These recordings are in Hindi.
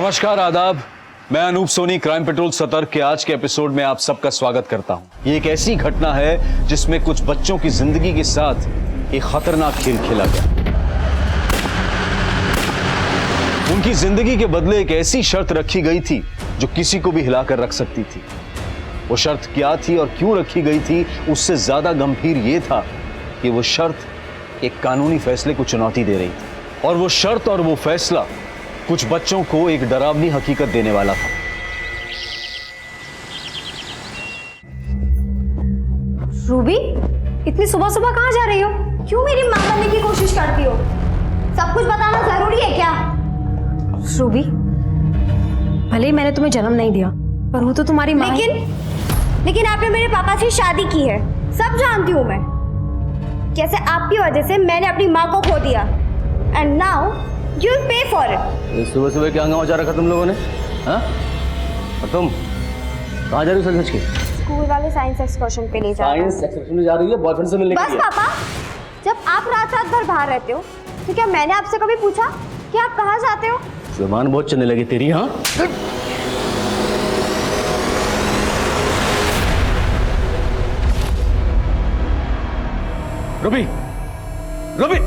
नमस्कार, आदाब। मैं अनूप सोनी क्राइम पेट्रोल सतर्क के आज के एपिसोड में आप सबका स्वागत करता हूं। ये एक ऐसी घटना है जिसमें कुछ बच्चों की जिंदगी के साथ एक खतरनाक खेल खेला गया। उनकी जिंदगी के बदले एक ऐसी शर्त रखी गई थी जो किसी को भी हिलाकर रख सकती थी। वो शर्त क्या थी और क्यों रखी गई थी, उससे ज्यादा गंभीर यह था कि वो शर्त एक कानूनी फैसले को चुनौती दे रही थी और वो शर्त और वो फैसला कुछ बच्चों को एक डरावनी हकीकत देने वाला था। रूबी, इतनी सुबह सुबह कहाँ जा रही हो? क्यों मेरी मां बनने की कोशिश करती हो? सब कुछ बताना जरूरी है क्या? रूबी, भले ही मैंने तुम्हें जन्म नहीं दिया, पर वो तो तुम्हारी मां है। लेकिन आपने मेरे पापा से शादी की है, सब जानती हूँ मैं। कैसे आपकी वजह से मैंने अपनी माँ को खो दिया, and now you will pay for it. सुबह सुबह क्या हंगामा मचा रखा तुम लोगों ने? हाँ? और तुम कहाँ जा रही हो सच के? स्कूल वाले साइंस एक्सकर्शन पे ले जा रहे हैं। साइंस एक्सकर्शन में जा रही है? बॉयफ्रेंड से मिलने के लिए? बस पापा, जब आप रात रात भर बाहर रहते हो तो क्या मैंने आपसे कभी पूछा कि आप कहाँ जाते हो? जुबान बहुत चलने लगी तेरी। हाँ, रूबी, रूबी,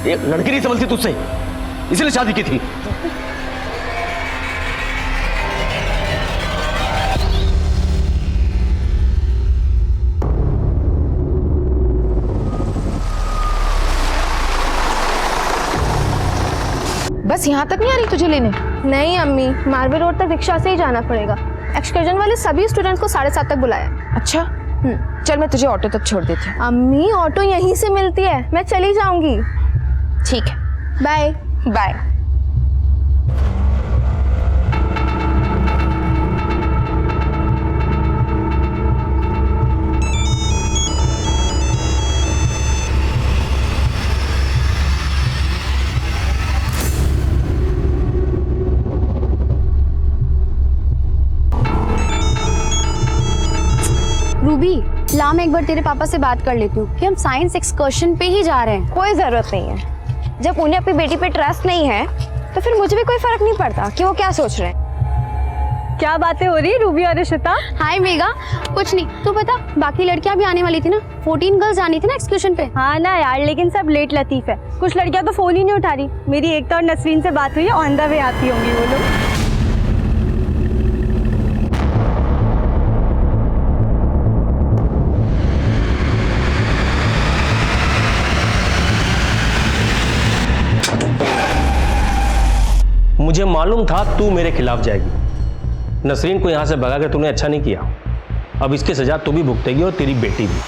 एक लड़की नहीं समझती तुझसे, इसलिए शादी की थी। बस यहाँ तक नहीं आ रही तुझे लेने? नहीं अम्मी, मार्बल रोड तक रिक्शा से ही जाना पड़ेगा। एक्सकर्जन वाले सभी स्टूडेंट्स को 7:30 तक बुलाया। अच्छा, चल मैं तुझे ऑटो तक छोड़ देती हूँ। अम्मी, ऑटो यहीं से मिलती है, मैं चली जाऊंगी। ठीक है, बाय बाय। रूबी, ला मैं एक बार तेरे पापा से बात कर लेती हूँ कि हम साइंस एक्सकर्शन पे ही जा रहे हैं। कोई जरूरत नहीं है, जब उन्हें अपनी बेटी पे ट्रस्ट नहीं है तो फिर मुझे भी कोई फर्क नहीं पड़ता कि वो क्या सोच रहे हैं। क्या बातें हो रही है रूबी और रिशिता? हाय मेगा, कुछ नहीं। तू बता, बाकी लड़कियां भी आने वाली थी ना? 14 गर्ल्स आनी थी ना एक्सकर्शन पे। हाँ ना यार, लेकिन सब लेट लतीफ है। कुछ लड़कियां तो फोन ही नहीं उठा रही। मेरी एकता और नसरीन से बात हुई है, ऑन द वे आती होंगी वो लोग। मुझे मालूम था तू मेरे खिलाफ जाएगी। नसरीन को यहां से भगा कर तूने अच्छा नहीं किया। अब इसकी सजा तू भी भुगतेगी और तेरी बेटी भी।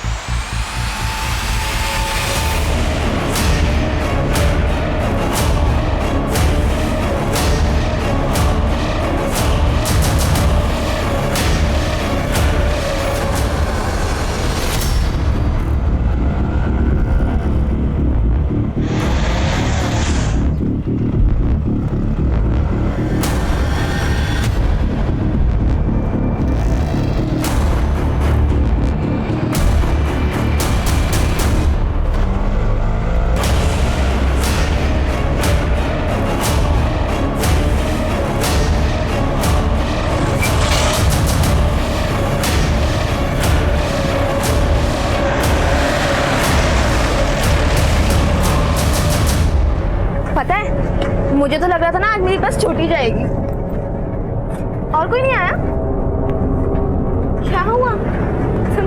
पता है, मुझे तो लग रहा था ना आज मेरी बस छूट ही जाएगी। और कोई नहीं आया? क्या हुआ? सुन।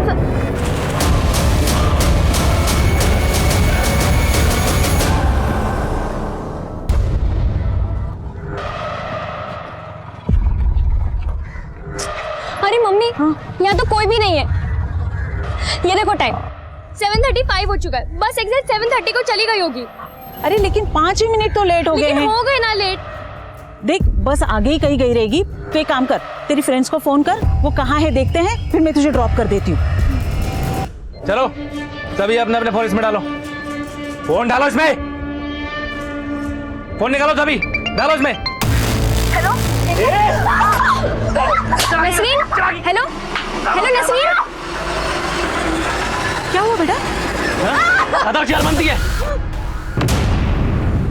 अरे मम्मी, यहाँ तो कोई भी नहीं है। ये देखो टाइम 7:35 हो चुका है। बस एग्जैक्ट 7:30 को चली गई होगी। अरे लेकिन 5 ही मिनट तो लेट हो गए हैं। हो गए ना लेट। देख, बस आगे ही कहीं गई रहेगी। तो एक काम कर, तेरी फ्रेंड्स को फोन कर, वो कहाँ है देखते हैं, फिर मैं तुझे ड्रॉप कर देती हूँ। चलो सभी अपने अपने फोन इसमें डालो। फोन डालो इसमें, फोन निकालो सभी, डालो इसमें। Hello Nasreen, hello hello Nasreen. क्या हुआ बेटा? अदर चाल बनती है।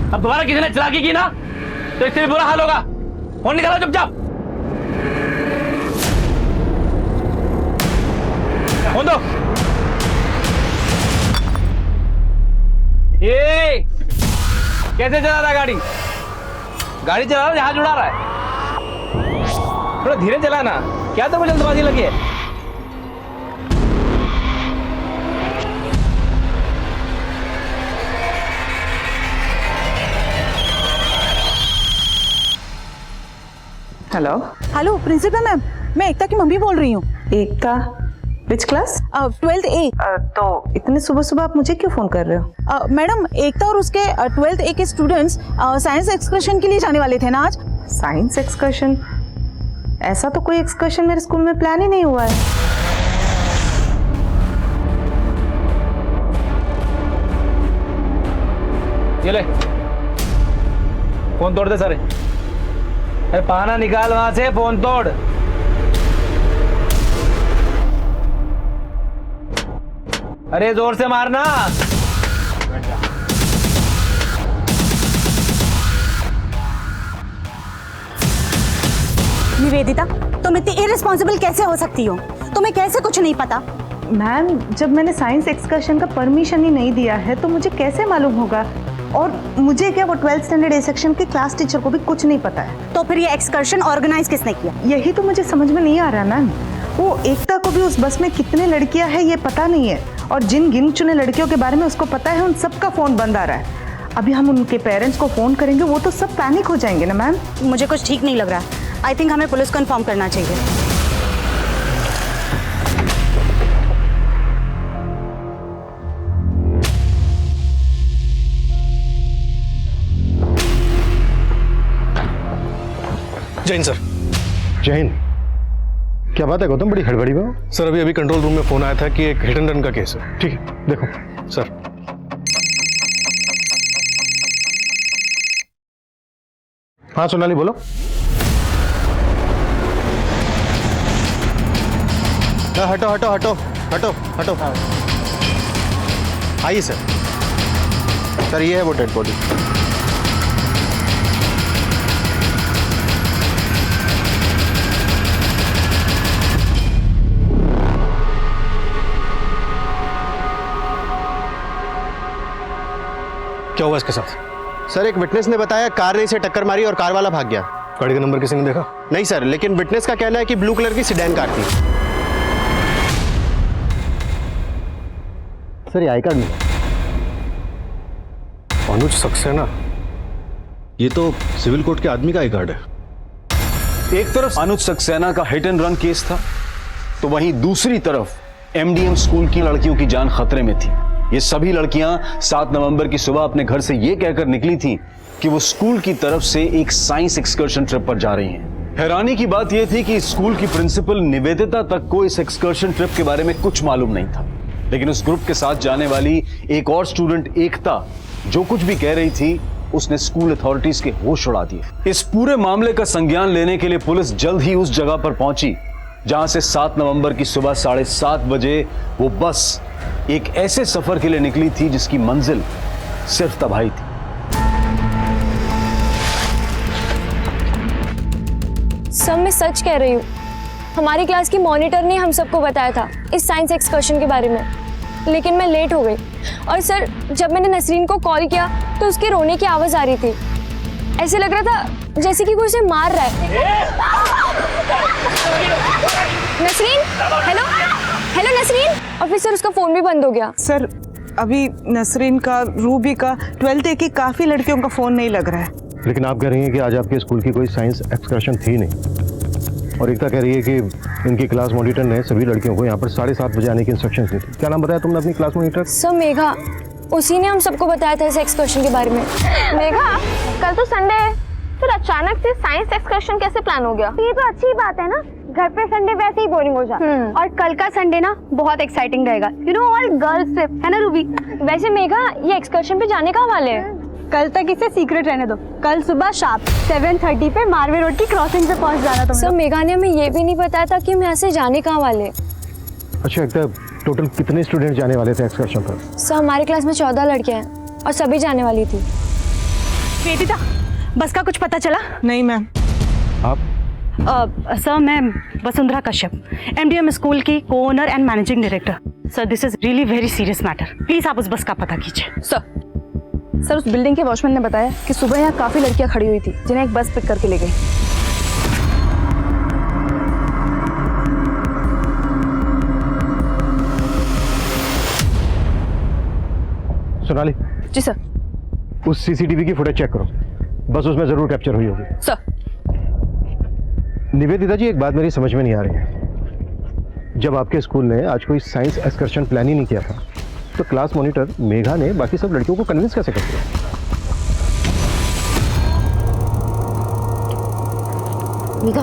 अब दोबारा किसी ने चलाकी की ना तो इससे भी बुरा हाल होगा। फोन निकालो चुपचाप। फोन दो। ये कैसे चला रहा है गाड़ी? गाड़ी चला रहा है, जहाज उड़ा रहा है। थोड़ा धीरे चलाना, क्या तो जल्दबाजी लगी है। हेलो। हेलो प्रिंसिपल मैम, मैं एकता की मम्मी बोल रही हूँ। एकता, विच क्लास? 12th A। तो इतने सुबह सुबह आप मुझे क्यों फोन कर रहे हो? मैडम, एकता और उसके 12th A के स्टूडेंट्स साइंस एक्सकर्शन के लिए जाने वाले थे ना आज। Science excursion? ऐसा तो कोई एक्सकर्शन मेरे स्कूल में प्लान ही नहीं हुआ है। ये ले, फोन तोड़ दे सारे। अरे पाना निकाल वहां से, फोन तोड़। अरे जोर से मारना। निवेदिता, तुम इतनी इररिस्पॉन्सिबल कैसे हो सकती हो? तुम्हें कैसे कुछ नहीं पता? मैम, जब मैंने साइंस एक्सकर्शन का परमिशन ही नहीं दिया है तो मुझे कैसे मालूम होगा? और मुझे क्या, वो 12th स्टैंडर्ड ए सेक्शन के क्लास टीचर को भी कुछ नहीं पता है। तो फिर ये एक्सकर्शन ऑर्गेनाइज किसने किया? यही तो मुझे समझ में नहीं आ रहा मैम। वो एकता को भी उस बस में कितने लड़कियां हैं ये पता नहीं है, और जिन गिन चुने लड़कियों के बारे में उसको पता है उन सबका फोन बंद आ रहा है। अभी हम उनके पेरेंट्स को फोन करेंगे, वो तो सब पैनिक हो जाएंगे ना मैम। मुझे कुछ ठीक नहीं लग रहा। आई थिंक हमें पुलिस को इन्फॉर्म करना चाहिए। जय हिंद सर। जय हिंद। क्या बात है गौतम, बड़ी हड़बड़ी में हो? सर अभी कंट्रोल रूम में फोन आया था कि एक हिट एंड रन का केस है। ठीक है, देखो। सर हाँ सोनाली बोलो। हटो हटो हटो हटो हटो। आइए सर। सर ये है वो डेड बॉडी। क्या हुआ इसके साथ? सर एक विटनेस ने बताया कार ने इसे टक्कर मारी और कार वाला भाग गया। गाड़ी का नंबर किसी ने देखा? नहीं सर, लेकिन विटनेस का कहना है कि ब्लू कलर की सिडैन कार थी। सर ये आई कार्ड नहीं। अनुज सक्सेना, ये तो सिविल कोर्ट के आदमी का आई कार्ड है। एक तरफ अनुज सक्सेना का हिट एंड रन केस था, तो वहीं दूसरी तरफ एमडीएम स्कूल की लड़कियों की जान खतरे में थी। ये सभी लड़कियां 7 नवंबर की सुबह अपने घर से ये कहकर निकली थीं कि वो स्कूल की तरफ से एक साइंस एक्सकर्शन ट्रिप पर जा रही हैं। हैरानी की बात यह थी कि स्कूल की प्रिंसिपल निवेदिता तक को इस एक्सकर्शन ट्रिप के बारे में कुछ मालूम नहीं था, लेकिन उस ग्रुप के साथ जाने वाली एक और स्टूडेंट एकता जो कुछ भी कह रही थी उसने स्कूल अथॉरिटीज के होश उड़ा दिए। इस पूरे मामले का संज्ञान लेने के लिए पुलिस जल्द ही उस जगह पर पहुंची जहां से 7 नवंबर की सुबह 7:30 बजे वो बस एक ऐसे सफर के लिए निकली थी जिसकी मंजिल सिर्फ तबाही थी। सब मैं सच कह रही हूँ। हमारी क्लास की मॉनिटर ने हम सबको बताया था इस साइंस एक्सकर्शन के बारे में, लेकिन मैं लेट हो गई। और सर, जब मैंने नसरीन को कॉल किया तो उसके रोने की आवाज आ रही थी। ऐसे लग रहा था जैसे कि कोई उसे मार रहा है। Nasreen, hello hello Nasreen. और फिर सर उसका फोन भी बंद हो गया। सर अभी नसरीन का, रूबी का, 12th A की काफी लड़कियों का फोन नहीं लग रहा है। लेकिन आप कह रही हैं कि आज आपके स्कूल की कोई साइंस एक्सकर्शन थी नहीं, और एकता कह रही है कि इनकी क्लास मॉनिटर ने सभी लड़कियों को यहाँ पर 7:30 बजे आने की इंस्ट्रक्शंस दी थी। क्या नाम बताया तुमने अपनी क्लास मॉनिटर? सर मेघा, उसी ने हम सबको बताया था इस एक्सकर्शन के बारे में। मेघा, कल तो संडे है, फिर अचानक से साइंस एक्सकर्शन कैसे प्लान हो गया? ये तो अच्छी बात है ना, घर पे संडे वैसे ही बोरिंग हो जाता है। और कल का संडे ना बहुत एक्साइटिंग रहेगा। You know, all girls trip है ना रूबी? वैसे मेघा, ये एक्सकर्शन पे जाने का वाले हैं? कल तक इसे सीक्रेट रहने दो। कल सुबह शार्प 7:30 पे मारवे रोड की क्रॉसिंग पे पहुंच जाना तुम। सर मेघा ने हमें ये भी नहीं बताया था कि हम यहाँ से जाने कहाँ वाले। अच्छा एकता, टोटल कितने स्टूडेंट जाने वाले थे एक्सकर्शन पर? सर हमारी क्लास में 14 लड़कियां हैं और सभी जाने वाली थी। निवेदिता, बस का कुछ पता चला? नहीं मैम। आप सर, मैं वसुंधरा कश्यप, MDM स्कूल की co-owner and managing director. Sir, this is really very serious matter. Please आप उस बस का पता कीजिए। सर, उस बिल्डिंग के वॉचमैन ने बताया कि सुबह यहाँ काफी लड़कियां खड़ी हुई थी जिन्हें एक बस पिक करके ले गई। सोनाली। जी सर। उस CCTV की फुटेज चेक करो, बस उसमें जरूर कैप्चर हुई होगी। सर। निवेदिता जी, एक बात मेरी समझ में नहीं आ रही है। जब आपके स्कूल ने आज कोई साइंस एक्सकर्शन प्लान ही नहीं किया था, तो क्लास मॉनिटर मेघा ने बाकी सब लड़कियों को कन्विंस कैसे कर दिया? मेघा,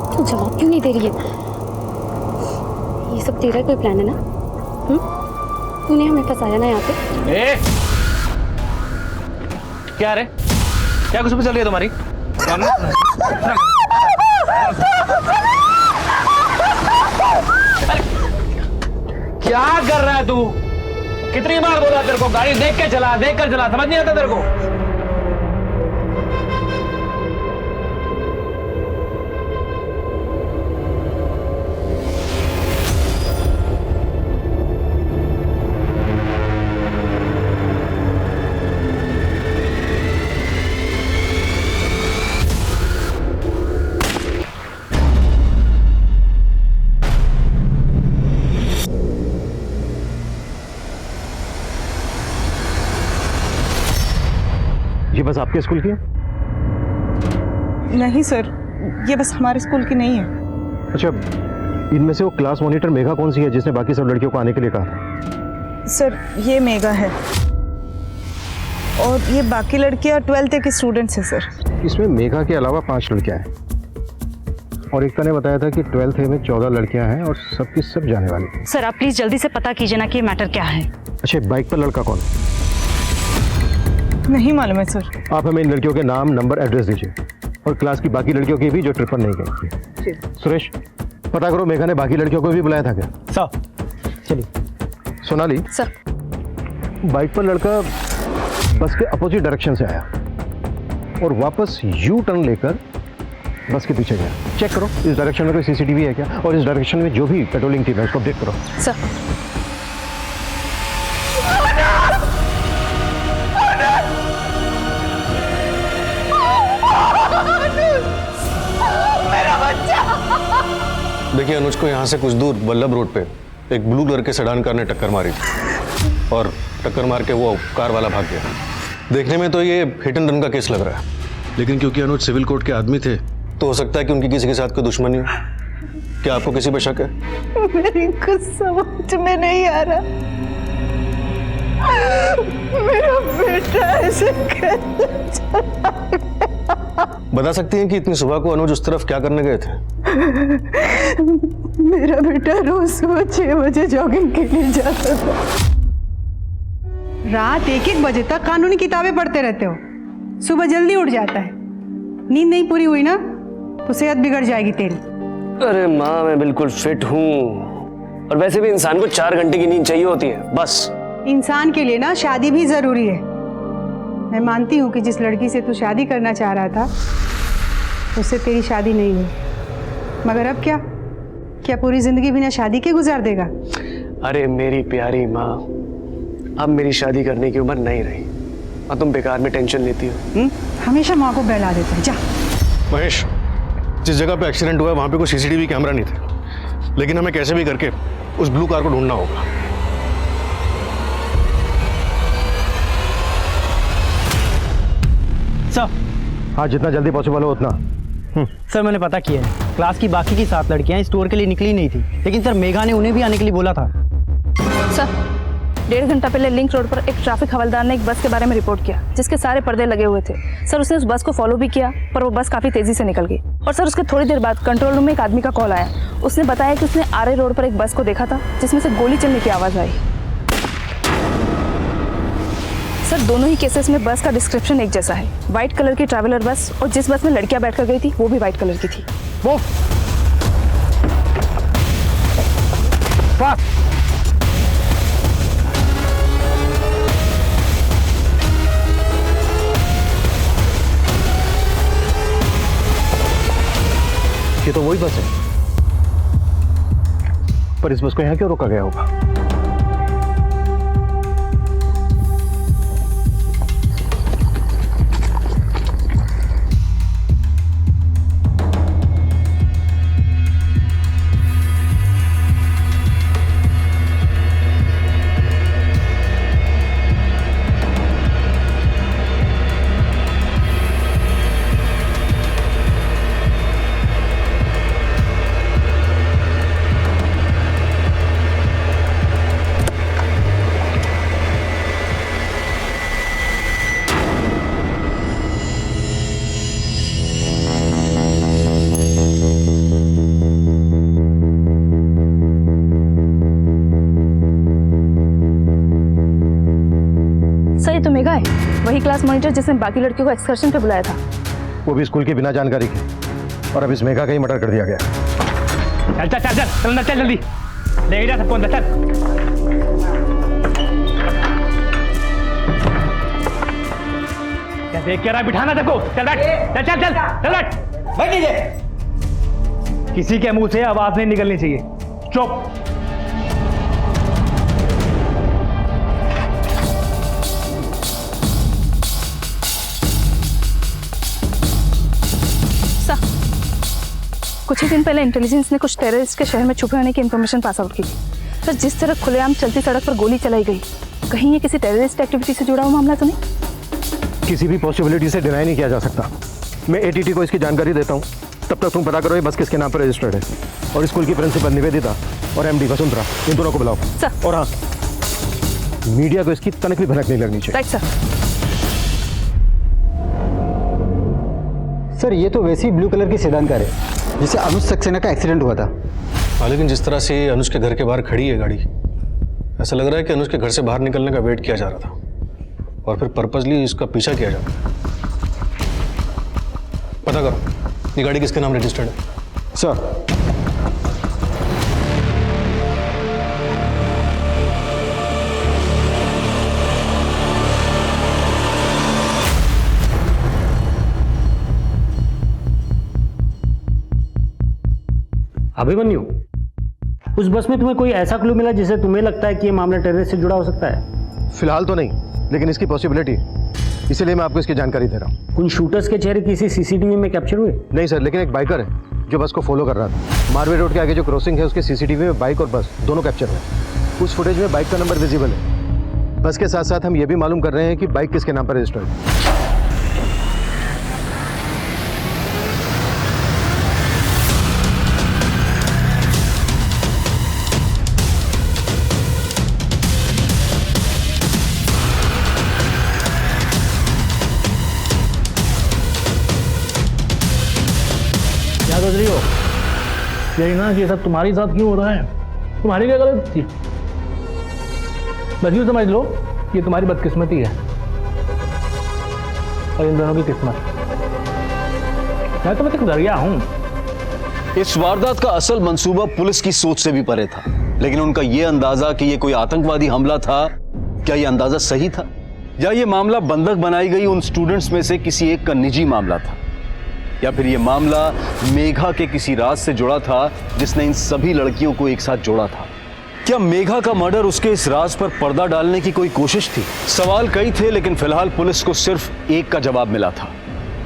तू जवाब क्यों नहीं दे रही है? ये सब तेरा कोई प्लान है ना? तूने हमें फंसाया ना यहाँ पे। ए! क्या रे? क्या कुछ भी चल रही है तुम्हारी? क्या कर रहा है तू? कितनी बार बोला तेरे को गाड़ी देख के चला, देख कर चला, समझ नहीं आता तेरे को? ये बस आपके स्कूल की है? नहीं सर, ये बस हमारे स्कूल की नहीं है। अच्छा, इनमें से वो क्लास मॉनिटर मेघा कौन सी है जिसने बाकी सब लड़कियों को आने के लिए कहा था? सर, ये मेघा है और ये बाकी लड़कियां 12th के स्टूडेंट्स हैं सर। इसमें मेघा के अलावा 5 लड़कियां हैं और एकता ने बताया था कि 12th A में 14 लड़कियां हैं और सबकी सब जाने वाली हैं। सर, आप प्लीज जल्दी से पता कीजिए ना कि ये मैटर क्या है। अच्छा, बाइक पर लड़का कौन है? नहीं मालूम है सर। आप हमें इन लड़कियों के नाम, नंबर, एड्रेस दीजिए और क्लास की बाकी लड़कियों की भी जो ट्रिप पर नहीं गई। सुरेश, पता करो मेघा ने बाकी लड़कियों को भी बुलाया था क्या? सर, चलिए। सोनाली सर। बाइक पर लड़का बस के अपोजिट डायरेक्शन से आया और वापस यू टर्न लेकर बस के पीछे गया। चेक करो इस डायरेक्शन में कोई CCTV है क्या, और इस डायरेक्शन में जो भी पेट्रोलिंग टीम है उसको अपडेट करो। सर। देखिए, अनुज को यहाँ से कुछ दूर वल्लभ रोड पे एक ब्लू कलर के सेडान कार ने टक्कर मारी थी और टक्कर मार के वो कार वाला भाग गया। देखने में तो ये हिट एंड रन का केस लग रहा है, लेकिन क्योंकि अनुज सिविल कोर्ट के आदमी थे तो हो सकता है कि उनकी किसी के साथ कोई दुश्मनी हो। क्या आपको किसी पे शक है? मेरी कुछ समझ में नहीं आ रहा। मेरा बेटा ऐसे कैसे बता सकती हैं कि इतनी सुबह को अनुज उस तरफ क्या करने गए थे? मेरा बेटा रोज सुबह 6 बजे जॉगिंग के लिए जाता था। रात 1-1 बजे तक कानूनी किताबें पढ़ते रहते हो, सुबह जल्दी उठ जाता है। नींद नहीं पूरी हुई ना तो सेहत बिगड़ जाएगी तेरी। अरे माँ, मैं बिल्कुल फिट हूँ और वैसे भी इंसान को 4 घंटे की नींद चाहिए होती है बस। इंसान के लिए ना शादी भी जरूरी है। मैं मानती हूँ कि जिस लड़की से तू शादी करना चाह रहा था उससे तेरी शादी नहीं हुई, मगर अब क्या पूरी जिंदगी बिना शादी के गुजार देगा? अरे मेरी प्यारी माँ, अब मेरी शादी करने की उम्र नहीं रही और तुम बेकार में टेंशन लेती हो। हमेशा माँ को बहला देते हैं। जा। महेश, जिस जगह पे एक्सीडेंट हुआ है वहां पे कोई CCTV कैमरा नहीं थे, लेकिन हमें कैसे भी करके उस ब्लू कार को ढूंढना होगा। सर। हाँ, जितना जल्दी पॉसिबल हो उतना। सर, मैंने पता किया है, क्लास की बाकी की 7 लड़कियां स्टोर के लिए निकली नहीं थी, लेकिन सर मेघा ने उन्हें भी आने के लिए बोला था। सर, 1.5 घंटा पहले लिंक रोड पर एक ट्रैफिक हवलदार ने एक बस के बारे में रिपोर्ट किया जिसके सारे पर्दे लगे हुए थे। सर, उसने उस बस को फॉलो भी किया पर वो बस काफी तेजी से निकल गई और सर उसके थोड़ी देर बाद कंट्रोल रूम में एक आदमी का कॉल आया। उसने बताया कि उसने आरे रोड पर एक बस को देखा था जिसमें से गोली चलने की आवाज आई। सर, दोनों ही केसेस में बस का डिस्क्रिप्शन एक जैसा है, व्हाइट कलर की ट्रैवलर बस, और जिस बस में लड़कियां बैठकर गई थी वो भी व्हाइट कलर की थी। वो ये तो वही बस है, पर इस बस को यहाँ क्यों रोका गया होगा? सर ये तो मेघा है, वही क्लास मॉनिटर जिसने बाकी लड़कियों को एक्सकर्शन पे बुलाया था। वो भी स्कूल के बिना जानकारी के, और अब इस मेघा का ही मर्डर कर दिया गया। चल चल चल चल चल ना, चल जल्दी लेके जा सबको अंदर, चल। क्या देख क्या रहा, बिठाना सबको, चल बैठ, चल चल चल चल बैठ, बैठ नीचे। किसी के मुंह से आवाज नहीं निकलनी चाहिए, चुप। कुछ ही दिन पहले इंटेलिजेंस ने कुछ टेररिस्ट के शहर में छुपे होने की इंफॉर्मेशन पास आउट की थी। सर जिस तरह खुलेआम चलती सड़क पर गोली चलाई गई, कहीं ये किसी टेररिस्ट एक्टिविटी से जुड़ा हुआ मामला तो नहीं? किसी भी पॉसिबिलिटी से डिनाई नहीं किया जा सकता। मैं एटीटी को इसकी जानकारी देता हूँ, तब तक तुम पता करो ये बस किसके नाम पर रजिस्टर्ड है, और स्कूल की प्रिंसिपल निवेदिता और एमडी वसुंधरा, इन दोनों को बुलाओ सर। और हाँ, मीडिया को इसकी तनक भी भनक नहीं लगनी चाहिए। Right sir. सर ये तो वैसी ब्लू कलर की सेडान कार है जिसे अनुज सक्सेना का एक्सीडेंट हुआ था। हाँ, लेकिन जिस तरह से अनुज के घर के बाहर खड़ी है गाड़ी, ऐसा लग रहा है कि अनुज के घर से बाहर निकलने का वेट किया जा रहा था और फिर पर्पसली इसका पीछा किया जा रहा है। पता करो ये गाड़ी किसके नाम रजिस्टर्ड है। सर अभिमन्यु, उस बस में तुम्हें कोई ऐसा क्लू मिला जिससे तुम्हें लगता है कि ये मामला टेररिस्ट से जुड़ा हो सकता है? फिलहाल तो नहीं, लेकिन इसकी पॉसिबिलिटी, इसीलिए मैं आपको इसकी जानकारी दे रहा हूँ। उन शूटर्स के चेहरे किसी सीसीटीवी में कैप्चर हुए? नहीं सर, लेकिन एक बाइकर है जो बस को फॉलो कर रहा था। मारवे रोड के आगे जो क्रॉसिंग है उसके सीसीटीवी में बाइक और बस दोनों कैप्चर हुए। उस फुटेज में बाइक का नंबर विजिबल है। बस के साथ साथ हम ये भी मालूम कर रहे हैं कि बाइक किसके नाम पर रजिस्टर्ड है। सोच रही हो यही ना कि ये सब तुम्हारे साथ क्यों हो रहा है? तुम्हारी क्या गलती थी? बस यूँ समझ लो ये तुम्हारी बदकिस्मती है और इन दोनों की किस्मत। मैं तो मतलब दरिया हूं। इस वारदात का असल मंसूबा पुलिस की सोच से भी परे था, लेकिन उनका यह अंदाजा कि यह कोई आतंकवादी हमला था, क्या यह अंदाजा सही था, या यह मामला बंधक बनाई गई उन स्टूडेंट्स में से किसी एक का निजी मामला था, या फिर यह मामला मेघा के किसी राज से जुड़ा था जिसने इन सभी लड़कियों को एक साथ जोड़ा था? क्या मेघा का मर्डर उसके इस राज पर पर्दा डालने की कोई कोशिश थी? सवाल कई थे, लेकिन फिलहाल पुलिस को सिर्फ एक का जवाब मिला था।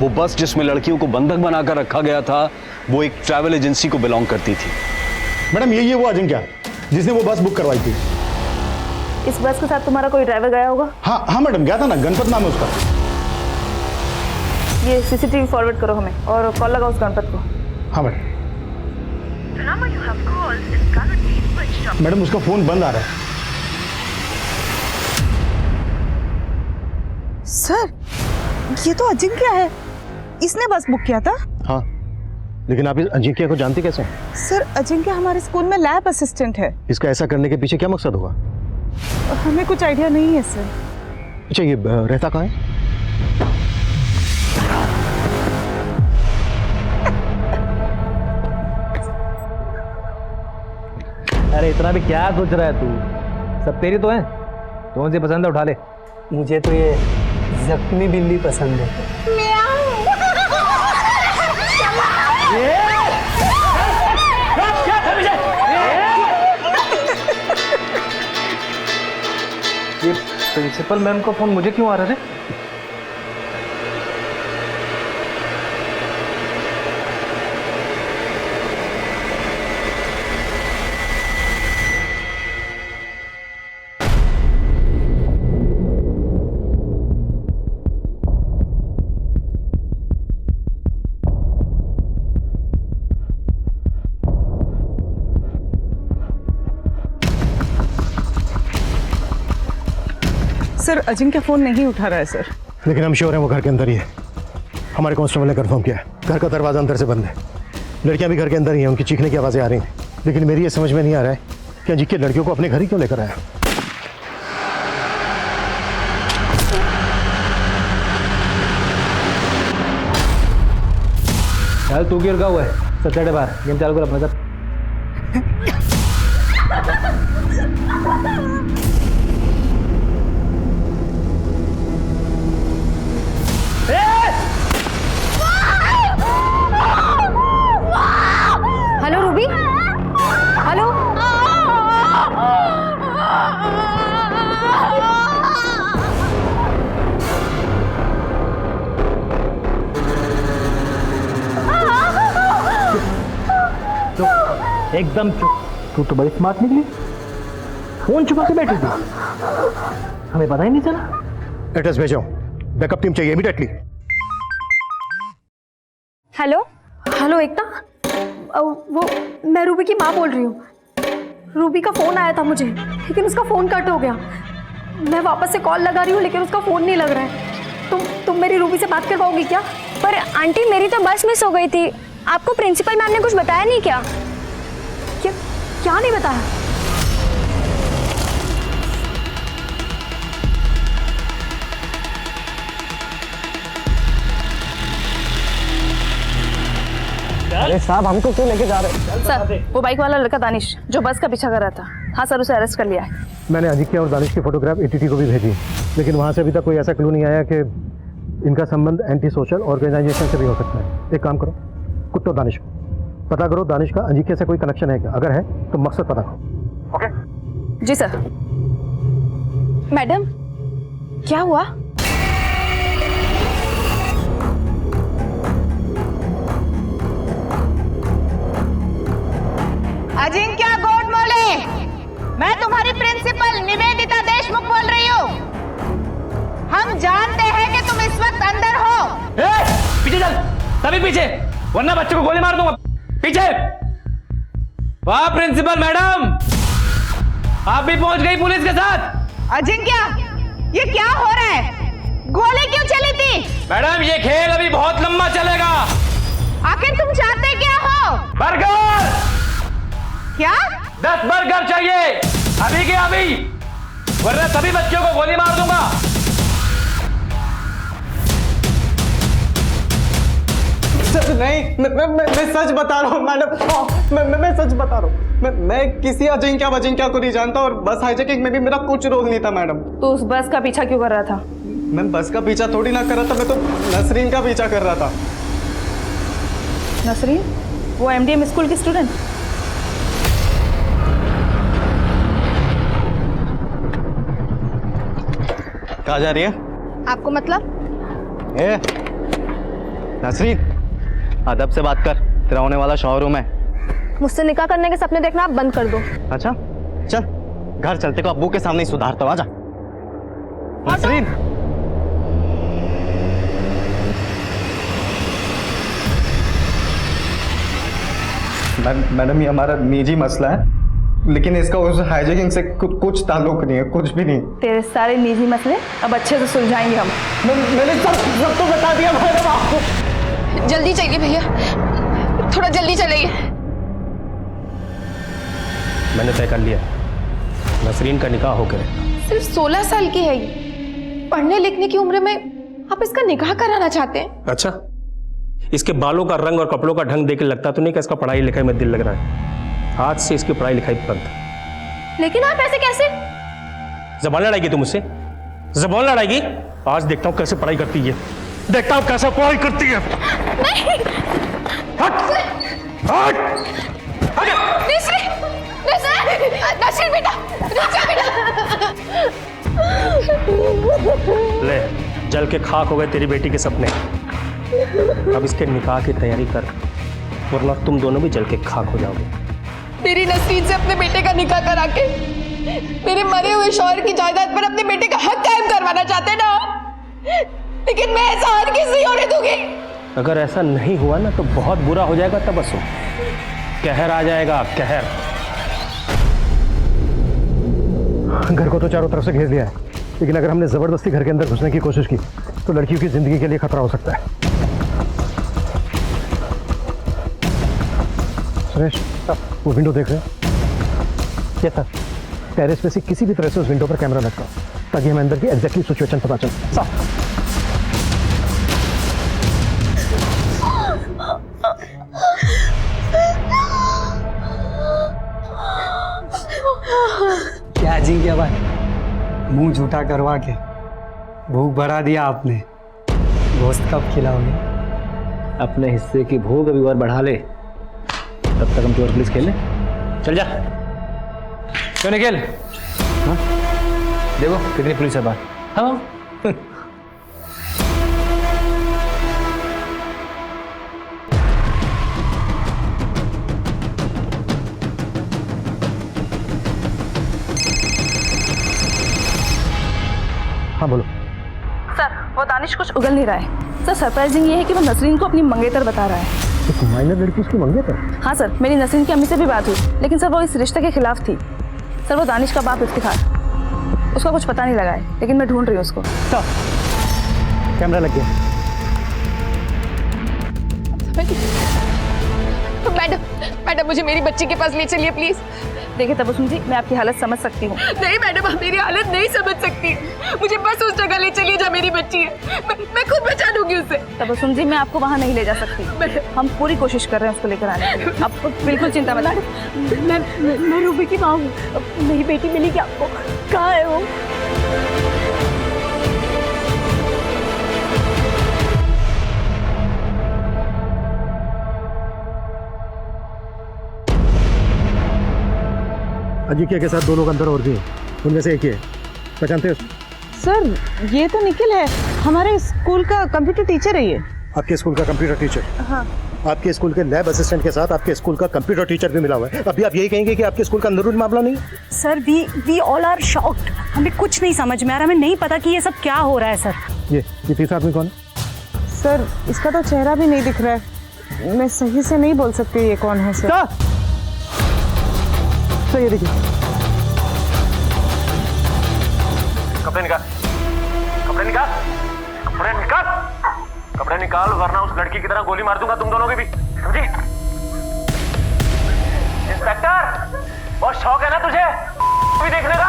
वो बस जिसमें लड़कियों को बंधक बनाकर रखा गया था, वो एक ट्रैवल एजेंसी को बिलोंग करती थी। मैडम यही है वो अजिंक्य जिसने वो बस बुक करवाई थी। इस बस के साथ तुम्हारा कोई ड्राइवर गया होगा? हाँ मैडम, गया था ना, गणपत नाम है उसका। ये सीसीटीवी फॉरवर्ड करो हमें और कॉल लगाओ उस गणपत को। हाँ मैडम, उसका फोन बंद आ रहा है। सर ये तो अजिंक्य है, इसने बस बुक किया था। हाँ, लेकिन आप इस अजिंक्य को जानते कैसे? सर अजिंक्य हमारे स्कूल में लैब असिस्टेंट है। इसका ऐसा करने के पीछे क्या मकसद होगा? हमें कुछ आइडिया नहीं है सर। अच्छा, ये रहता कहाँ है? अरे इतना भी क्या सोच रहा है तू? सब तेरी तो है, कौन सी पसंद है उठा ले। मुझे तो ये जख्मी बिल्ली पसंद है। प्रिंसिपल मैम का फोन मुझे क्यों आ रहा है? सर अजिंक्य फोन नहीं उठा रहा है सर। लेकिन हम श्योर हैं वो घर के अंदर ही है। हमारे कांस्टेबल ने कंफर्म किया है। घर का दरवाजा अंदर से बंद है। लड़कियां भी घर के अंदर ही हैं। उनकी चीखने की आवाज़ें आ रही हैं। लेकिन मेरी ये समझ में नहीं आ रहा है कि अजिंक्य लड़कियों को अपने घर ही क्यों लेकर आया। यार तू क्यों रुका हुआ है? सैटरडे बार गेम चालू कर अपना सर। Hello Ruby, hello. एकदम चुप। तू तो बड़ी स्मार्ट निकली। फोन छुपा के बैठी थी, हमें पता ही नहीं चला। एड्रेस भेजो, बैकअप टीम चाहिए इमीडिएटली। हेलो हेलो एकता, वो मैं रूबी की माँ बोल रही हूँ। रूबी का फ़ोन आया था मुझे, लेकिन उसका फ़ोन कट हो गया। मैं वापस से कॉल लगा रही हूँ, लेकिन उसका फ़ोन नहीं लग रहा है। तुम मेरी रूबी से बात कर पाओगी क्या? पर आंटी मेरी तो बस मिस हो गई थी। आपको प्रिंसिपल मैम ने कुछ बताया नहीं क्या? क्या नहीं बताया? अरे साहब हमको क्यों लेके जा रहे हैं? सर वो बाइक वाला लड़का दानिश जो बस का पीछा कर रहा था, हाँ सर उसे अरेस्ट कर लिया है। मैंने अजिंक्य और दानिश की फोटोग्राफ एटीटी को भी भेजी, लेकिन वहाँ से अभी तक कोई ऐसा क्लू नहीं आया कि इनका संबंध एंटी सोशल ऑर्गेनाइजेशन से भी हो सकता है। एक काम करो, कुत्तो दानिश को पता करो दानिश का अजिंक्य से कोई कनेक्शन है क्या। अगर है तो मकसद पता करो। ओके जी सर। मैडम क्या हुआ? अजिंक्य गुड मॉर्निंग, मैं तुम्हारी प्रिंसिपल निवेदिता देशमुख बोल रही हूँ। हम जानते हैं कि तुम इस वक्त अंदर हो। पीछे चल, सभी पीछे, वरना बच्चों को गोली मार दूंगा। पीछे। वाह प्रिंसिपल मैडम, आप भी पहुंच गई पुलिस के साथ। अजिंक्य ये क्या हो रहा है? गोली क्यों चली थी? मैडम ये खेल अभी बहुत लंबा चलेगा। आखिर तुम चाहते क्या हो? बर्गर। क्या? 10 बर्गर चाहिए अभी के अभी, वरना सभी बच्चों को गोली मार दूंगा। नहीं मैं सच बता रहा हूँ मैडम। मैं सच बता रहा हूँ। मैं किसी अजिंक्य को नहीं जानता और बस हाईजैकिंग में भी मेरा कुछ रोल नहीं था मैडम। तो उस बस का पीछा क्यों कर रहा था? मैं बस का पीछा थोड़ी ना कर रहा था, मैं तो नसरीन का पीछा कर रहा था। नसरीन वो एमडीएम स्कूल की स्टूडेंट? कहाँ जा रही है? आपको मतलब? ए नसरीन अदब से बात कर, तेरा होने वाला शोरूम है। मुझसे निकाह करने के सपने देखना आप बंद कर दो। अच्छा चल घर चलते को अब्बू के सामने ही सुधारता हूँ। आजा नसरीन। मैडम ये हमारा निजी मसला है, लेकिन इसका उस हाईजैकिंग से कुछ ताल्लुक नहीं है, कुछ भी नहीं। तेरे सारे निजी मसले अब अच्छे से सुलझाएंगे हम। मैंने सब तो बता दिया मैडम आपको। जल्दी चलिए भैया, थोड़ा जल्दी चलिए। मैंने तय कर लिया, नसरीन का निकाह होकर सिर्फ 16 साल की है ये। पढ़ने लिखने की उम्र में आप इसका निकाह कराना चाहते हैं? अच्छा, इसके बालों का रंग और कपड़ों का ढंग देख के लगता तो नहीं कि इसका पढ़ाई लिखाई में दिल लग रहा है। आज से इसकी पढ़ाई लिखाई बंद। लेकिन आप ऐसे कैसे? जबान लड़ाएगी तुम मुझसे? जबान लड़ाएगी? आज देखता हूँ कैसे पढ़ाई करती है, देखता हूँ कैसे पढ़ाई करती है। नहीं। हट! हट! नसरीन बेटा, नसरीन बेटा। ले, जल के खाक हो गए तेरी बेटी के सपने। अब इसके निकाह की तैयारी कर, वरना तुम दोनों भी जल के खाक हो जाओगे। मेरी नसरीन से अपने बेटे का निकाह करा के मेरे मरे हुए शौहर की जायदाद पर अपने बेटे का हक कायम करवाना चाहते ना, लेकिन मैं ऐसा हरगिज़ नहीं होने दूंगी। अगर ऐसा नहीं हुआ ना तो बहुत बुरा हो जाएगा तबस्सुम, कहर आ जाएगा, कहर। घर को तो चारों तरफ से घेर लिया है, लेकिन अगर हमने जबरदस्ती घर के अंदर घुसने की कोशिश की तो लड़कियों की जिंदगी के लिए खतरा हो सकता है। सुरेश, वो विंडो देख रहे हैं? ये सर, टेरेस पे से किसी भी तरह से उस विंडो पर कैमरा लगता ताकि हमें अंदर की एग्जैक्टली सिचुएशन पता चले। क्या जी क्या भाई, मुंह झूठा करवा के भूख भरा दिया आपने। गोश्त कब खिलाओगे? अपने हिस्से की भूख अभी और बढ़ा ले, तब तक हम चोर पुलिस खेल ले। चल जा, क्यों निकल? हाँ? देखो कितनी पुलिस है बाहर। हाँ हाँ बोलो। सर, वो दानिश कुछ उगल नहीं रहा है। सर, सरप्राइजिंग ये है कि वो नसरीन को अपनी मंगेतर बता रहा है। तो माइनर लड़की उसकी मंगेतर? हाँ सर, मेरी नसरीन की अम्मी से भी बात हुई, लेकिन सर वो इस रिश्ते के खिलाफ थी। सर, वो दानिश का बाप इफ्तिखार, उसका कुछ पता नहीं लगा है, लेकिन मैं ढूंढ रही हूँ उसको। कैमरा लग गया। मैडम मुझे मेरी बच्ची के पास ले चलिए प्लीज। देखिए तबस्सुम जी, मैं आपकी हालत समझ सकती हूँ। नहीं मैडम, आप मेरी हालत नहीं समझ सकती। मुझे बस उस जगह ले चलिए जहाँ मेरी बच्ची है। मैं खुद बचा लूंगी उसे। तबस्सुम जी, मैं आपको वहाँ नहीं ले जा सकती। हम पूरी कोशिश कर रहे हैं उसको लेकर आने की। आप बिल्कुल चिंता मत करिए। मैं रूबी की माँ हूँ। मेरी बेटी मिली क्या आपको? कहाँ है वो? अजिंक्य के साथ दो लोग अंदर और भी हैं, उनमें से एक ही है। पहचानते हो? सर, ये तो निखिल है, हमारे स्कूल का कंप्यूटर टीचर है ये। आपके स्कूल का कंप्यूटर टीचर? हाँ। आपके स्कूल के लैब असिस्टेंट के साथ आपके स्कूल का कंप्यूटर टीचर भी मिला हुआ है। अभी आप यही कहेंगे कि आपके स्कूल का अंदरूनी मामला नहीं? Sir, we all are shocked. हमें कुछ नहीं समझ में आ रहा, हमें नहीं पता कि ये सब क्या हो रहा है सर। ये तीसरा आदमी कौन है? सर, इसका तो चेहरा भी नहीं दिख रहा है, मैं सही से नहीं बोल सकती ये कौन है सर। तो ये देखिए, कपड़े निकाल, कपड़े निकाल, कपड़े निकाल, कपड़े निकाल, वरना उस लड़की की तरह गोली मार दूंगा तुम दोनों की भी, समझी? इंस्पेक्टर, बहुत शौक है ना तुझे भी देखने का?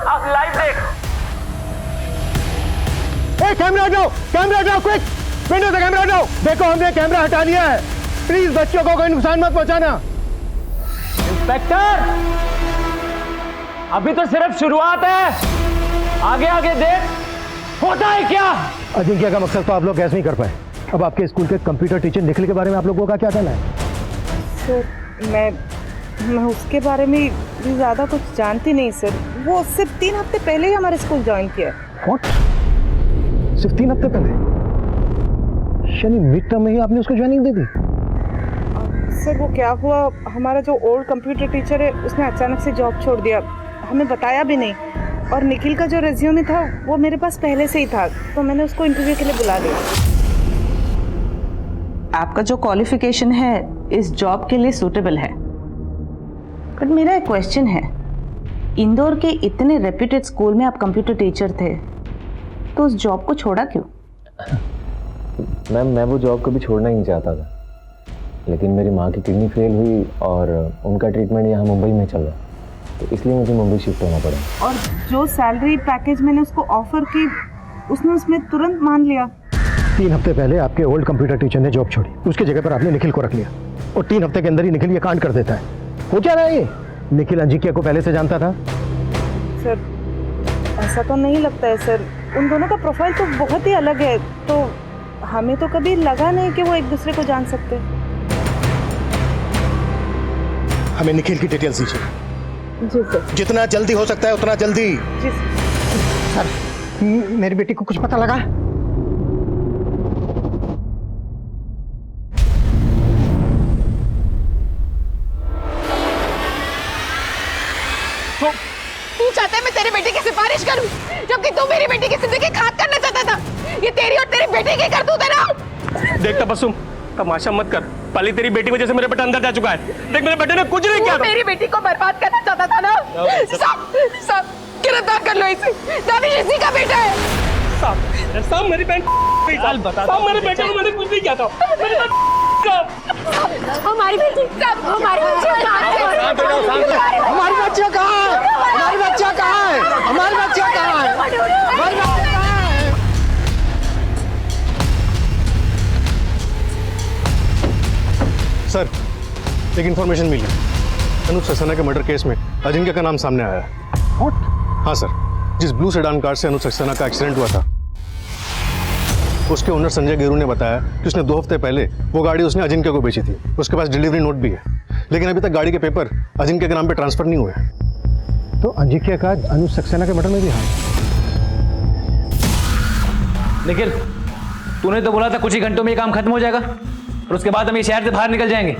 अब लाइव देख। कैमरा हटाओ, कैमरा हटाओ, क्विक, विंडो से कैमरा हटाओ। देखो, हमने कैमरा हटा लिया है, प्लीज बच्चों को कोई नुकसान मत पहुंचाना। इंस्पेक्टर, अभी तो सिर्फ शुरुआत है, आगे आगे देख होता है क्या। अजिंक्य का मकसद तो आप लोग गैस नहीं कर पाए। अब आपके स्कूल के कंप्यूटर टीचर निखिल के बारे में आप लोगों का क्या कहना है? सर, मैं उसके बारे में ज़्यादा कुछ जानती नहीं सर। वो सिर्फ 3 हफ्ते पहले ही हमारे स्कूल ज्वाइन किया। What? सिर्फ 3 हफ्ते पहले? शनि मिड टर्म में ही आपने उसको ज्वाइनिंग दे दी? सर, वो क्या हुआ, हमारा जो ओल्ड कंप्यूटर टीचर है उसने अचानक से जॉब छोड़ दिया, हमें बताया भी नहीं। और निखिल का जो रेज्यूमे था वो मेरे पास पहले से ही था, तो मैंने उसको इंटरव्यू के लिए बुला लिया। आपका जो क्वालिफिकेशन है इस जॉब के लिए सूटेबल है, बट मेरा एक क्वेश्चन है, इंदौर के इतने रेप्यूटेड स्कूल में आप कंप्यूटर टीचर थे, तो उस जॉब को छोड़ा क्यों? मैम, मैं वो जॉब कभी छोड़ना ही नहीं चाहता था, लेकिन मेरी माँ की किडनी फेल हुई और उनका ट्रीटमेंट यहाँ मुंबई में चल रहा, तो इसलिए मुझे मुंबई शिफ्ट होना पड़ा। और जो सैलरी पैकेज मैंने उसको ऑफर की, उसने उसमें तुरंत मान लिया। 3 हफ्ते पहले आपके ओल्ड कंप्यूटर टीचर ने जॉब छोड़ी, उसकी जगह पर आपने निखिल को रख लिया, और 3 हफ्ते के अंदर ही निखिल ये कांड कर देता है। हो क्या रहा है ये? निखिल अजिंक्य को पहले से जानता था? सर, ऐसा तो नहीं लगता है सर, उन दोनों का प्रोफाइल तो बहुत ही अलग है, तो हमें तो कभी लगा नहीं कि वो एक दूसरे को जान सकते। हमें निखिल की डिटेल्स दीजिए। जी सर। जितना जल्दी हो सकता है उतना जल्दी। जी सर। सर, मेरी बेटी को कुछ पता लगा? तू चाहता है मैं तेरी बेटी की सिफारिश करूं, जबकि तू मेरी बेटी की जिंदगी खाक करना चाहता था। ये तेरी और तेरी बेटी की करतूत है ना। देख तबस्सुम, तमाशा मत कर। पहले तेरी बेटी वजह से मेरे बेटा अंदर जा चुका है। देख मेरे बेटे ने कुछ नहीं किया था। मेरी बेटी को बर्बाद करना चाहता था ना। सब गिरफ्तार कर लो इसे। दानिश इसी का बेटा है। सब मेरी बहन सब मेरे बेटे को मैंने कुछ नहीं किया था। हमारी बेटी हमारी बच्ची कहाँ है? हमारी बच्चियाँ कहाँ है? हमारी बच्चियाँ कहाँ है? हमारी बच्चियाँ कहाँ है? हमारी बच्चियाँ कहाँ है? सर, एक इंफॉर्मेशन मिली। अनुप सक्सेना के मर्डर केस में अजिंक्य का नाम सामने आया है। हाँ सर, जिस ब्लू सेडान कार से अनुप सक्सेना का एक्सीडेंट हुआ था, उसके ओनर संजय गेरू ने बताया कि उसने 2 हफ्ते पहले वो गाड़ी उसने अजिंक्य को बेची थी। उसके पास डिलीवरी नोट भी है, लेकिन अभी तक गाड़ी के पेपर अजिंक्य के नाम पे ट्रांसफर नहीं हुए। तो अजिंक्य का अनुप सक्सेना के मर्डर में भी हाथ? निखिल, तूने तो बोला था कुछ ही घंटों में ये काम खत्म हो जाएगा और उसके बाद हम ये शहर से बाहर निकल जाएंगे।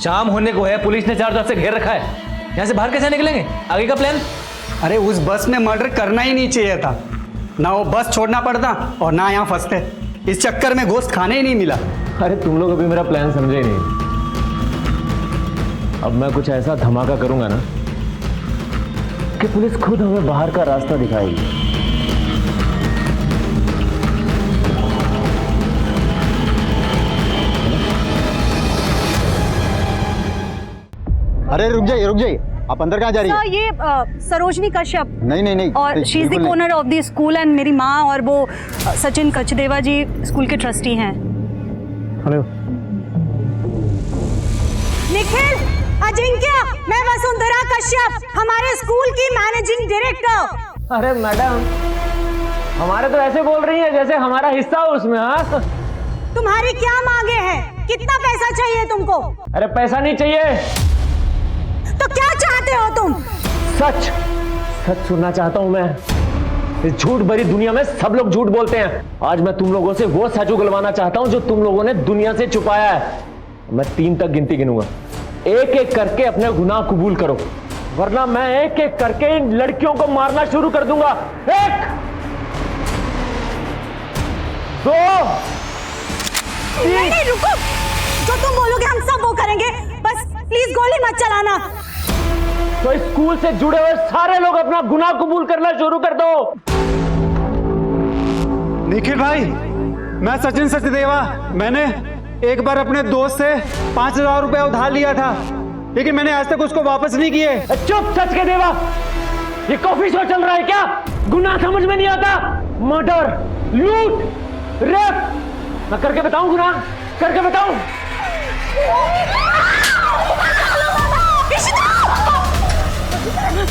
शाम होने को है, पुलिस ने चारों तरफ से घेर रखा है। यहाँ से बाहर कैसे निकलेंगे? आगे का प्लान? अरे उस बस में मर्डर करना ही नहीं चाहिए था। ना वो बस छोड़ना पड़ता और ना यहाँ फंसते। इस चक्कर में गोश्त खाने ही नहीं मिला। अरे तुम लोग अभी मेरा प्लान समझे ही नहीं। अब मैं कुछ ऐसा धमाका करूंगा ना कि पुलिस खुद हमें बाहर का रास्ता दिखाएगी। अरे रुक जाइए, आप अंदर कहाँ जा रही है? ये सरोजनी कश्यप। नहीं और she is the owner of the school and मेरी माँ और वो सचिन कचदेवा जी स्कूल के ट्रस्टी हैं। हेलो निखिल, अजिंक्य, मैं वसुंधरा कश्यप, हमारे स्कूल की मैनेजिंग डायरेक्टर। अरे मैडम, हमारे तो ऐसे बोल रही है जैसे हमारा हिस्सा हो उसमें। हाँ, तुम्हारी क्या मांगे हैं? कितना पैसा चाहिए तुमको? अरे पैसा नहीं चाहिए। तो क्या चाहते हो तुम? सच सुनना चाहता हूं मैं। इस झूठ भरी दुनिया में सब लोग झूठ बोलते हैं। आज मैं तुम लोगों से वो सच उगलवाना चाहता हूं जो तुम लोगों ने दुनिया से छुपाया है। मैं 3 तक गिनती गिनूंगा, एक एक करके अपने गुनाह कबूल करो, वरना मैं एक एक करके इन लड़कियों को मारना शुरू कर दूंगा। 1 2 3। नहीं, रुको। जो तुम बोलोगे हम सब वो करेंगे, बस प्लीज गोली मत चलाना। तो स्कूल से जुड़े हुए सारे लोग अपना गुनाह कबूल करना शुरू कर दो। निखिल भाई, मैं सचिन सचदेवा। मैंने एक बार अपने दोस्त से 5000 रुपया उधार लिया था, लेकिन मैंने आज तक उसको वापस नहीं किए। चुप सच के देवा, ये कॉफी शो चल रहा है क्या? गुनाह समझ में नहीं आता? मर्डर, लूट, रेप, मैं करके बताऊं? गुनाह करके बताऊं?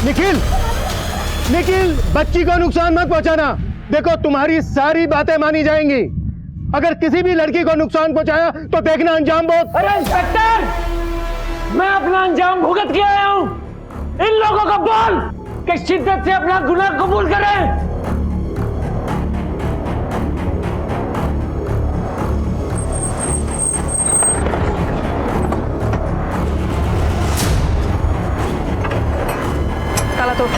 निखिल, बच्ची को नुकसान मत पहुंचाना। देखो, तुम्हारी सारी बातें मानी जाएंगी। अगर किसी भी लड़की को नुकसान पहुंचाया तो देखना अंजाम बहुत। अरे इंस्पेक्टर, मैं अपना अंजाम भुगत के आया हूं। इन लोगों को बोल कि शिद्दत से अपना गुनाह कबूल करें। ताला तोड़,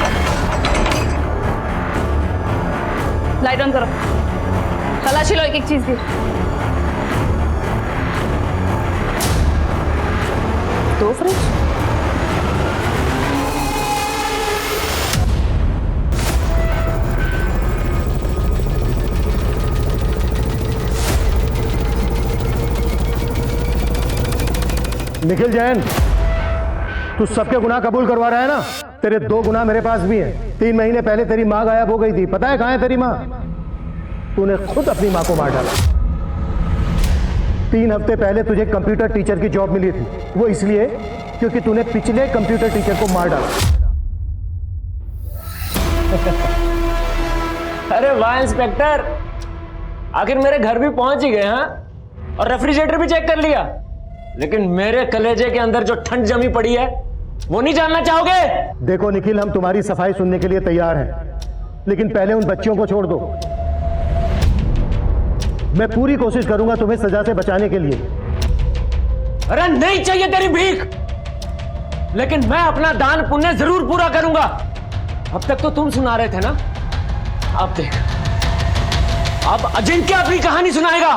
लाइट ऑन करो, तलाशी लो एक एक चीज की। दो फ्रिज, निखिल जैन, तू सबके गुनाह कबूल करवा रहा है ना? तेरे 2 गुनाह मेरे पास भी हैं। 3 महीने पहले तेरी माँ गायब हो गई थी। पता है कहाँ है तेरी माँ? तूने खुद अपनी माँ को मार डाला। 3 हफ्ते पहले तुझे कंप्यूटर टीचर की जॉब मिली थी, वो इसलिए क्योंकि तूने पिछले कंप्यूटर टीचर को मार डाला। अरे वाह इंस्पेक्टर, आखिर मेरे घर भी पहुंच ही गए। हाँ, और रेफ्रिजरेटर भी चेक कर लिया, लेकिन मेरे कलेजे के अंदर जो ठंड जमी पड़ी है वो नहीं जानना चाहोगे? देखो निखिल, हम तुम्हारी सफाई सुनने के लिए तैयार हैं, लेकिन पहले उन बच्चियों को छोड़ दो। मैं पूरी कोशिश करूंगा तुम्हें सजा से बचाने के लिए। अरे नहीं चाहिए तेरी भीख, लेकिन मैं अपना दान पुण्य जरूर पूरा करूंगा। अब तक तो तुम सुना रहे थे ना, अब देख, अब अजिंक्य अपनी कहानी सुनाएगा।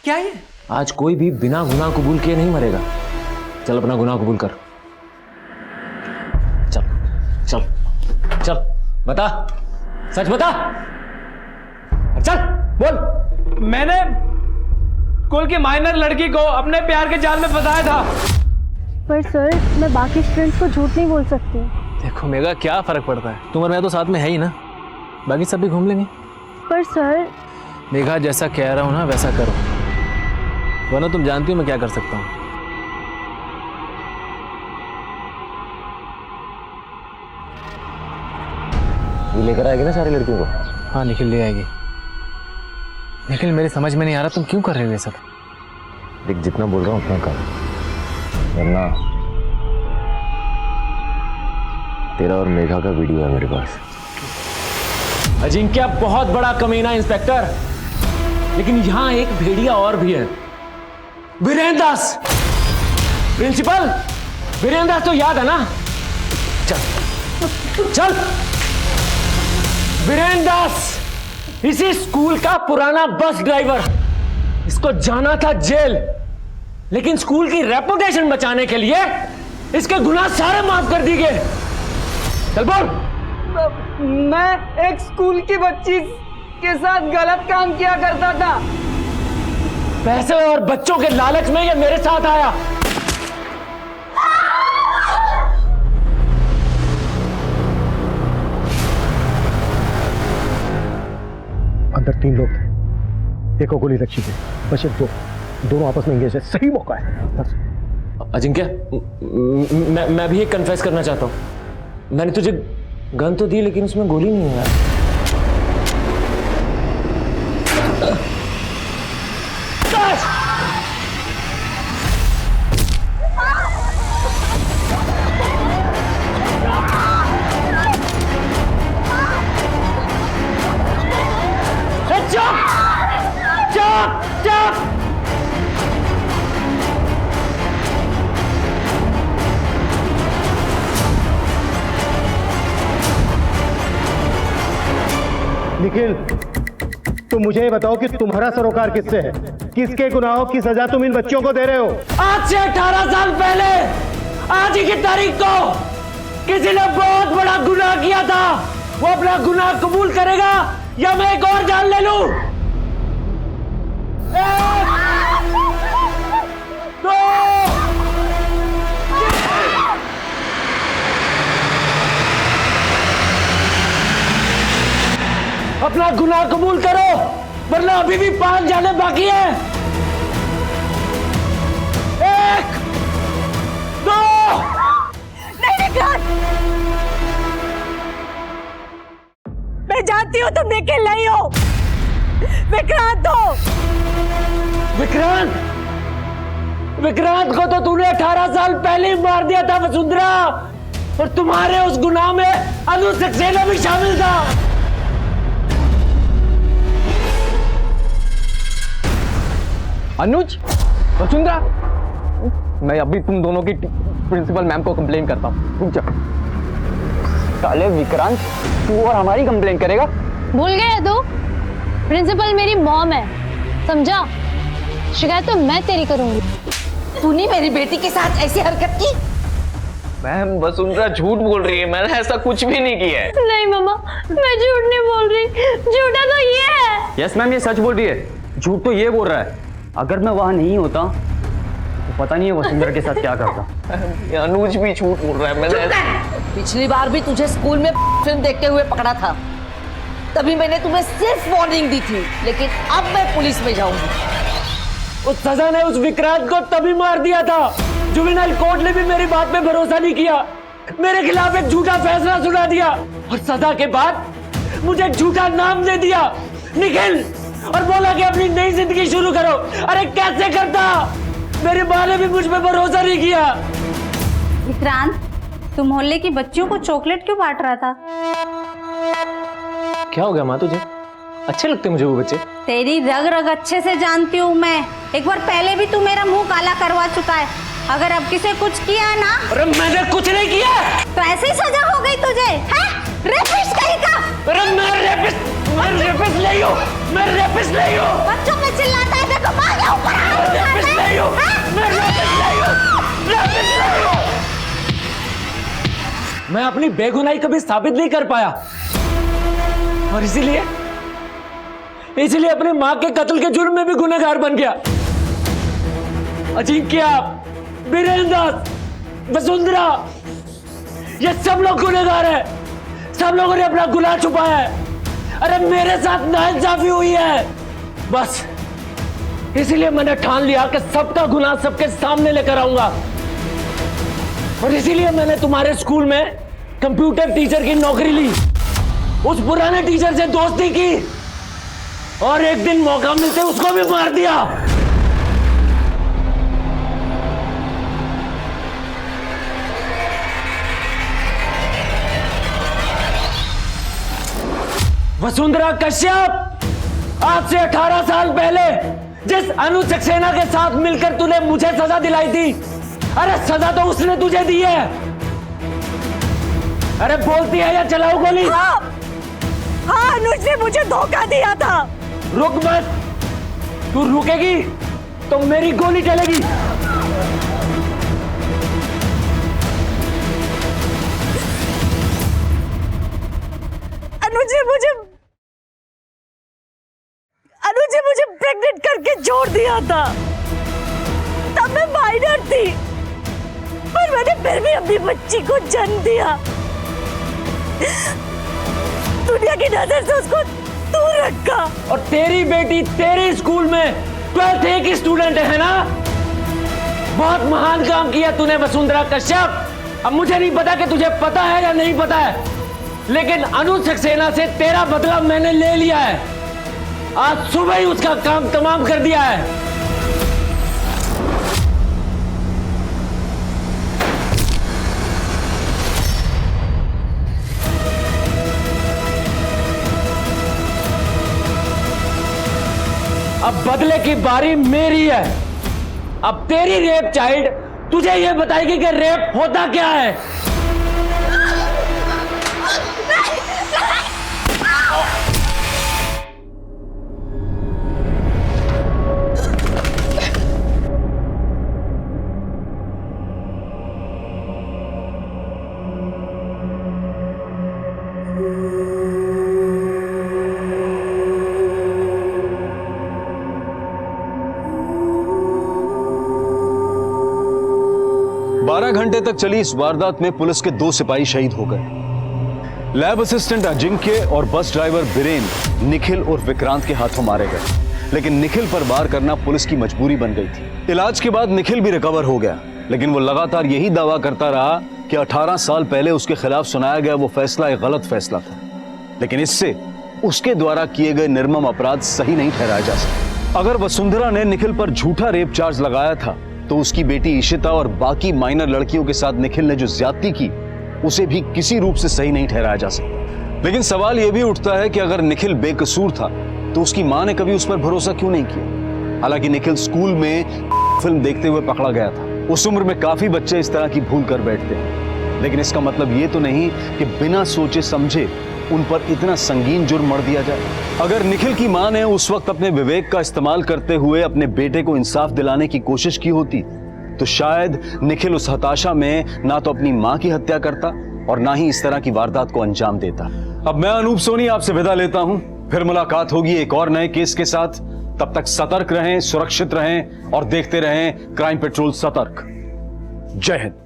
क्या है? आज कोई भी बिना गुनाह कबूल किए नहीं मरेगा। चल अपना गुनाह कबूल कर। चल चल चल, बता, सच बता, चल बोल। मैंने स्कूल की माइनर लड़की को अपने प्यार के जाल में फंसाया था। पर सर, मैं बाकी स्टूडेंट्स को झूठ नहीं बोल सकती। देखो मेगा, क्या फर्क पड़ता है, तुम और मैं तो साथ में है ही ना, बाकी सब भी घूम लेंगे। पर सर, मेघा जैसा कह रहा हूं ना वैसा करो, वरना तुम जानती हो मैं क्या कर सकता हूं। ये लेकर आएगी ना सारी लड़कियों को? हाँ निखिल ले आएगी। निखिल मेरी समझ में नहीं आ रहा तुम क्यों कर रहे हो ये सब? देख जितना बोल रहा हूँ उतना कर, वरना तेरा और मेघा का वीडियो है मेरे पास। अजिंक्य बहुत बड़ा कमीना इंस्पेक्टर, लेकिन यहां एक भेड़िया और भी है, वीरेंद्र दास। प्रिंसिपल वीरेंद्र दास तो याद है ना? चल चल, वीरेंद्र दास इसी स्कूल का पुराना बस ड्राइवर, इसको जाना था जेल, लेकिन स्कूल की रेपुटेशन बचाने के लिए इसके गुनाह सारे माफ कर दिए गए। चल बोल। मैं एक स्कूल की बच्ची के साथ गलत काम किया करता था। पैसे और बच्चों के लालच में ये मेरे साथ आया। अंदर 3 लोग थे, एक को गोली लगी थी, बचे 2, दोनों आपस में इंगेज है। सही मौका है बस। अजिंक्य, मैं भी एक कन्फेस करना चाहता हूं। मैंने तुझे गन तो दी, लेकिन उसमें गोली नहीं है। निखिल, तुम मुझे ये बताओ कि तुम्हारा सरोकार किससे है? किसके गुनाहों की सजा तुम इन बच्चों को दे रहे हो? आज से 18 साल पहले आज ही की तारीख को किसी ने बहुत बड़ा गुनाह किया था। वो अपना गुनाह कबूल करेगा या मैं एक और जान ले लूं? 1, 2, अपना गुनाह कबूल करो, वरना अभी भी 5 जाने बाकी हैं। 1, 2। नहीं विक्रांत, मैं जानती हूँ तुम निखिल नहीं हो, विक्रांत हो। विक्रांत? विक्रांत को तो तूने 18 साल पहले ही मार दिया था वसुंधरा, और तुम्हारे उस गुनाह में अनुज सक्सेना भी शामिल था। अनुज, वसुंधरा, मैं अभी तुम दोनों की प्रिंसिपल मैम को कंप्लेन करता हूँ। रुक जा। साले विक्रांत, तू और हमारी कंप्लेन करेगा? भूल गए तू? प्रिंसिपल मेरी मॉम है, समझा? शिकायत तो मैं तेरी करूंगी। तूने मेरी बेटी के साथ ऐसी हरकत की? मैम वसुंधरा झूठ बोल रही है, मैंने ऐसा कुछ भी नहीं किया है। नहीं मामा, मैं झूठ नहीं बोल रही, झूठा तो ये है। यस मैम, ये सच बोल रही है, झूठ तो ये बोल रहा है। अगर मैं वहां नहीं होता तो पता नहीं है वसुंधरा के साथ क्या करता। अनुज भी झूठ बोल रहा है। मैंने पिछली बार भी तुझे स्कूल में फिल्म देखते हुए पकड़ा था, तभी मैंने तुम्हें सिर्फ वार्निंग दी थी, लेकिन अब मैं पुलिस में जाऊंगी। उस सजा ने उस विक्रांत को तभी मार दिया था। जुवेनाइल कोर्ट ने भी मेरी बात पे भरोसा नहीं किया, मेरे खिलाफ एक झूठा फैसला सुना दिया, और सजा के बाद मुझे एक झूठा नाम दे दिया, निखिल, और बोला कि अपनी नई जिंदगी शुरू करो। अरे कैसे करता? मेरी माँ ने भी मुझ पे भरोसा नहीं किया। विक्रांत, तू मोहल्ले की बच्चियों को चॉकलेट क्यों बांट रहा था? क्या हो गया माँ तुझे? अच्छे लगते मुझे वो बच्चे। तेरी रग रग अच्छे से जानती हूँ मैं। एक बार पहले भी तू मेरा मुंह काला करवा चुका है। अगर अब किसी कुछ किया ना। अरे मैंने कुछ नहीं किया। तो ऐसे ही सजा हो गई तुझे, हैं? रेपिस्ट कहीं का। अरे मैं रेपिस्ट नहीं हूँ। मैं रेपिस्ट नहीं हूँ। बच्चों पे चिल्लाता है, देखो माँ के ऊपर हाथ उठाता है। रेपिस्ट नहीं हूँ। मैं रेपिस्ट नहीं हूँ। रेपिस्ट नहीं हूँ। मैं अपनी बेगुनाही कभी साबित नहीं कर पाया और इसीलिए अपने माँ के कत्ल के जुर्म में भी गुनहगार बन गया। अजिंक्य, वीरेंद्र, वसुंधरा, ये सब लोग गुनहगार हैं। सब लोगों ने अपना गुनाह छुपाया है। अरे मेरे साथ नाइंसाफी हुई है। बस इसीलिए मैंने ठान लिया कि सबका गुनाह सबके सामने लेकर आऊंगा। और इसीलिए मैंने तुम्हारे स्कूल में कंप्यूटर टीचर की नौकरी ली। उस पुराने टीचर से दोस्ती की और एक दिन मौका मिलते उसको भी मार दिया। वसुंधरा कश्यप, आज से 18 साल पहले जिस अनुज सक्सेना के साथ मिलकर तूने मुझे सजा दिलाई थी, अरे सजा तो उसने तुझे दी है। अरे बोलती है या चलाओ गोली? हाँ, अनुज ने मुझे धोखा दिया था। रुक मत। तू रुकेगी तो मेरी गोली चलेगी। अनुज ने मुझे प्रेग्नेंट करके छोड़ दिया था। तब मैं माइनर थी, पर मैंने फिर भी अपनी बच्ची को जन्म दिया। दुनिया की नजर से उसको दूर रखा। और तेरी बेटी तेरे स्कूल में 12th A की स्टूडेंट है ना? बहुत महान काम किया तूने वसुंधरा कश्यप। अब मुझे नहीं पता कि तुझे पता है या नहीं पता है, लेकिन अनुज सक्सेना से तेरा बदला मैंने ले लिया है। आज सुबह ही उसका काम तमाम कर दिया है। अब बदले की बारी मेरी है। अब तेरी रेप चाइल्ड तुझे यह बताएगी कि रेप होता क्या है। घंटे तक चली इस वारदात में पुलिस के 2 सिपाही शहीद हो गए। लैब असिस्टेंट अजिंक्य और बस ड्राइवर बीरेन, निखिल और विक्रांत के हाथों मारे गए। लेकिन निखिल पर वार करना पुलिस की मजबूरी बन गई थी। इलाज के बाद निखिल भी रिकवर हो गया, लेकिन वो लगातार यही दावा करता रहा कि 18 साल पहले उसके खिलाफ सुनाया गया वो फैसला एक गलत फैसला था। लेकिन इससे उसके द्वारा किए गए निर्मम अपराध सही नहीं ठहराया जा सकता। अगर वसुंधरा ने निखिल पर झूठा रेप चार्ज लगाया था तो उसकी बेटी इशिता और बाकी माइनर लड़कियों के साथ निखिल ने जो ज्यादती की उसे भी किसी रूप से सही नहीं ठहराया जा सकता। लेकिन सवाल यह भी उठता है कि अगर निखिल बेकसूर था तो उसकी मां ने कभी उस पर भरोसा क्यों नहीं किया। हालांकि निखिल स्कूल में फिल्म देखते हुए पकड़ा गया था। उस उम्र में काफी बच्चे इस तरह की भूल कर बैठते हैं, लेकिन इसका मतलब ये तो नहीं कि बिना सोचे समझे उन पर इतना संगीन जुर्म मढ़ दिया जाए। अगर निखिल की मां ने उस वक्त अपने विवेक का इस्तेमाल करते हुए अपने बेटे को इंसाफ दिलाने की कोशिश की होती तो शायद निखिल उस हताशा में ना तो अपनी मां की हत्या करता और ना ही इस तरह की वारदात को अंजाम देता। अब मैं अनूप सोनी आपसे विदा लेता हूं। फिर मुलाकात होगी एक और नए केस के साथ। तब तक सतर्क रहें, सुरक्षित रहें और देखते रहें क्राइम पेट्रोल सतर्क। जय हिंद।